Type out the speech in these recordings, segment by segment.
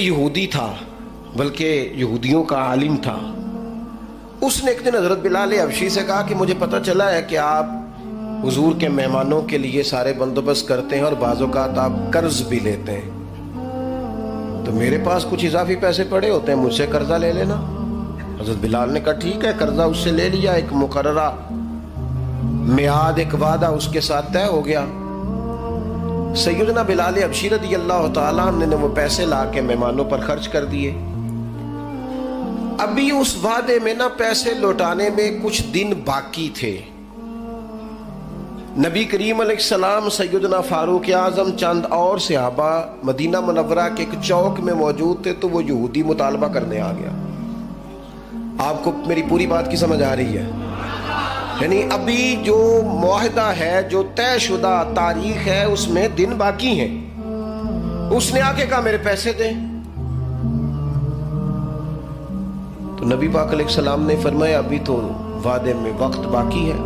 یہودی تھا، بلکہ یہودیوں کا عالم تھا. اس نے ایک دن حضرت بلال حبشی سے کہا کہ مجھے پتہ چلا ہے کہ آپ حضور کے مہمانوں کے لیے سارے بندوبست کرتے ہیں اور بعض اوقات آپ قرض بھی لیتے ہیں، تو میرے پاس کچھ اضافی پیسے پڑے ہوتے ہیں، مجھ سے قرضہ لے لینا. حضرت بلال نے کہا ٹھیک ہے، قرضہ اس سے لے لیا. ایک مقررہ میعاد، ایک وعدہ اس کے ساتھ طے ہو گیا. سیدنا بلال حبشی رضی اللہ تعالیٰ عنہ نے وہ پیسے لا کے مہمانوں پر خرچ کر دیے. ابھی اس وعدے میں نا پیسے لوٹانے میں کچھ دن باقی تھے. نبی کریم علیہ السلام، سیدنا فاروق اعظم، چند اور صحابہ مدینہ منورہ کے ایک چوک میں موجود تھے، تو وہ یہودی مطالبہ کرنے آ گیا. آپ کو میری پوری بات کی سمجھ آ رہی ہے؟ یعنی ابھی جو معاہدہ ہے، جو طے شدہ تاریخ ہے، اس میں دن باقی ہیں. اس نے آ کے کہا میرے پیسے دیں. تو نبی پاک علیہ السلام نے فرمایا ابھی تو وعدے میں وقت باقی ہے.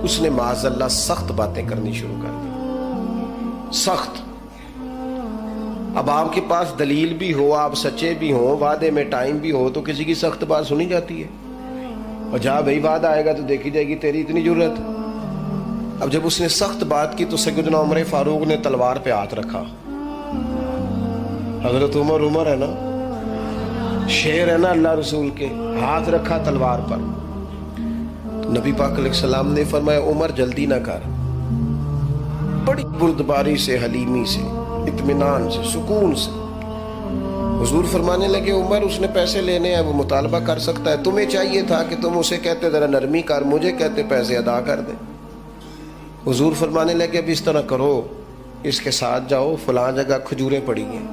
اس نے معاذ اللہ سخت باتیں کرنی شروع کر دی، سخت. اب آپ کے پاس دلیل بھی ہو، آپ سچے بھی ہوں، وعدے میں ٹائم بھی ہو، تو کسی کی سخت بات سنی جاتی ہے. اور جہاں بھائی وعدہ آئے گا تو دیکھی جائے گی تیری اتنی ضرورت. اب جب اس نے سخت بات کی تو سیدنا عمر فاروق نے تلوار پہ ہاتھ رکھا. حضرت عمر ہے نا، شیر ہے نا اللہ رسول کے، ہاتھ رکھا تلوار پر. نبی پاک علیہ السلام نے فرمایا عمر جلدی نہ کر. بڑی بردباری سے، حلیمی سے، اطمینان سے، سکون سے حضور فرمانے لگے عمر اس نے پیسے لینے ہیں، وہ مطالبہ کر سکتا ہے، تمہیں چاہیے تھا کہ تم اسے کہتے ذرا نرمی کر، مجھے کہتے پیسے ادا کر دے. حضور فرمانے لگے اب اس طرح کرو، اس کے ساتھ جاؤ، فلاں جگہ کھجوریں پڑی ہیں،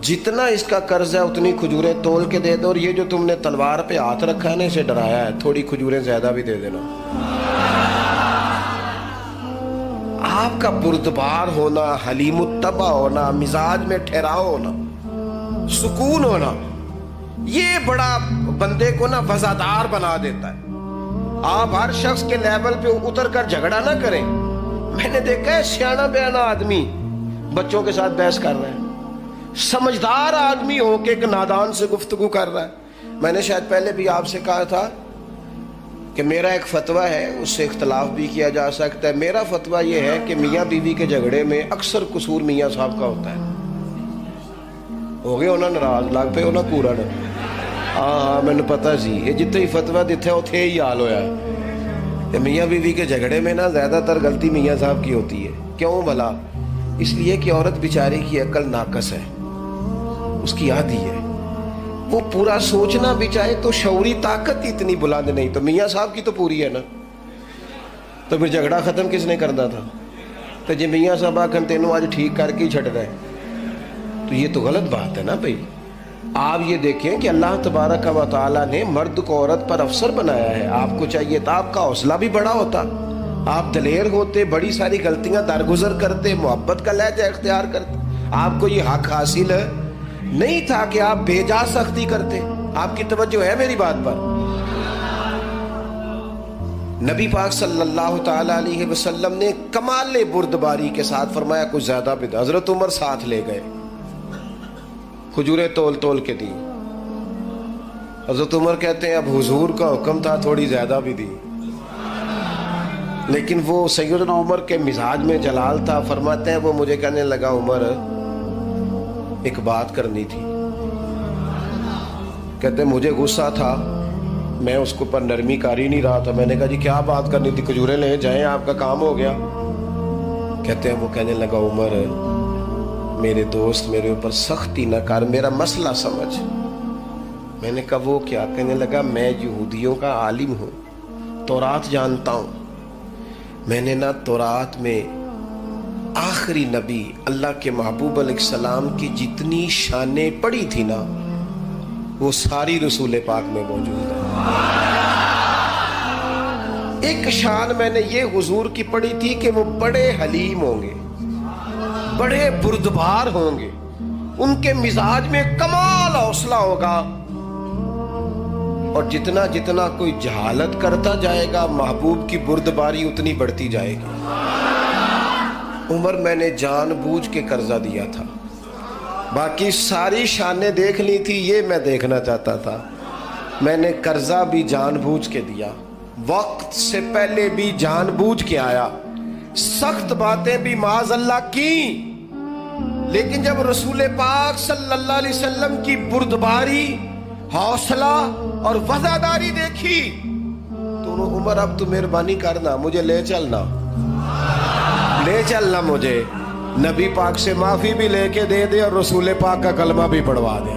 جتنا اس کا قرض ہے اتنی کھجوریں تول کے دے دو، اور یہ جو تم نے تلوار پہ ہاتھ رکھا ہے نا، اسے ڈرایا ہے، تھوڑی کھجوریں زیادہ بھی دے دینا. آپ کا بردبار ہونا، حلیم الطبع ہونا، مزاج میں ٹھہراؤ ہونا، سکون ہونا، یہ بڑا بندے کو نا وفادار بنا دیتا ہے. آپ ہر شخص کے لیول پہ اتر کر جھگڑا نہ کریں. میں نے دیکھا ہے سیانا بیانا آدمی بچوں کے ساتھ بحث کر رہے ہیں، سمجھدار آدمی ہو کے ایک نادان سے گفتگو کر رہا ہے. میں نے شاید پہلے بھی آپ سے کہا تھا کہ میرا ایک فتویٰ ہے، اس سے اختلاف بھی کیا جا سکتا ہے. میرا فتویٰ یہ ہے کہ میاں بیوی کے جھگڑے میں اکثر قصور میاں صاحب کا ہوتا ہے. ہو گئے ہونا ناراض، لگ پہ ہونا پورا نا. ہاں میں نے پتا سی یہ جتنے ہی فتویٰ دیتے اتنے ہی حال ہویا ہے. میاں بیوی کے جھگڑے میں نا زیادہ تر غلطی میاں صاحب کی ہوتی ہے. کیوں بھلا؟ اس لیے کہ عورت بیچاری کی عقل ناقص ہے، اس کی عادی ہے، وہ پورا سوچنا بھی چاہے تو شعوری طاقت اتنی بلند نہیں. تو میاں صاحب کی تو پوری ہے نا، تو پھر جھگڑا ختم کس نے کرنا تھا؟ تو جی میاں صاحب آکن تینوں آج ٹھیک کر کے ہی چھٹ رہے، تو یہ تو غلط بات ہے نا بھائی. آپ یہ دیکھیں کہ اللہ تبارک و تعالیٰ نے مرد کو عورت پر افسر بنایا ہے. آپ کو چاہیے تھا آپ کا حوصلہ بھی بڑا ہوتا، آپ دلیر ہوتے، بڑی ساری غلطیاں درگزر کرتے، محبت کا لہجہ اختیار کرتے. آپ کو یہ حق حاصل نہیں تھا کہ آپ بے جا سختی کرتے. آپ کی توجہ ہے میری بات پر؟ نبی پاک صلی اللہ تعالی علیہ وسلم نے کمال بردباری کے ساتھ فرمایا کچھ زیادہ بھی. حضرت عمر ساتھ لے گئے، کھجوریں تول تول کے دی. حضرت عمر کہتے ہیں اب حضور کا حکم تھا تھوڑی زیادہ بھی دی، لیکن وہ سیدنا عمر کے مزاج میں جلال تھا. فرماتے ہیں وہ مجھے کہنے لگا عمر ایک بات کرنی تھی. کہتے ہیں مجھے غصہ تھا، میں اس کو پر نرمی کر ہی نہیں رہا تھا. میں نے کہا جی کیا بات کرنی تھی؟ کھجوریں لے جائیں، آپ کا کام ہو گیا. کہتے ہیں وہ کہنے لگا عمر میرے دوست میرے اوپر سختی نہ کر، میرا مسئلہ سمجھ. میں نے کہا وہ کیا؟ کہنے لگا میں یہودیوں کا عالم ہوں، تورات جانتا ہوں. میں نے نا تورات میں آخری نبی اللہ کے محبوب علیہ السلام کی جتنی شانیں پڑھی تھی نا، وہ ساری رسول پاک میں موجود ہے. ایک شان میں نے یہ حضور کی پڑھی تھی کہ وہ بڑے حلیم ہوں گے، بڑے بردبار ہوں گے، ان کے مزاج میں کمال حوصلہ ہوگا، اور جتنا جتنا کوئی جہالت کرتا جائے گا محبوب کی بردباری اتنی بڑھتی جائے گی. عمر میں نے جان بوجھ کے قرضہ دیا تھا، باقی ساری شانیں دیکھ لی تھی، یہ میں دیکھنا چاہتا تھا. میں نے قرضہ بھی جان بوجھ کے دیا، وقت سے پہلے بھی جان بوجھ کے آیا، سخت باتیں بھی معاذ اللہ کی. لیکن جب رسول پاک صلی اللہ علیہ وسلم کی بردباری، حوصلہ اور وفاداری دیکھی تو عمر اب تو مہربانی کرنا، مجھے لے چلنا مجھے نبی پاک سے معافی بھی لے کے دے دے اور رسول پاک کا کلمہ بھی پڑھوا دے.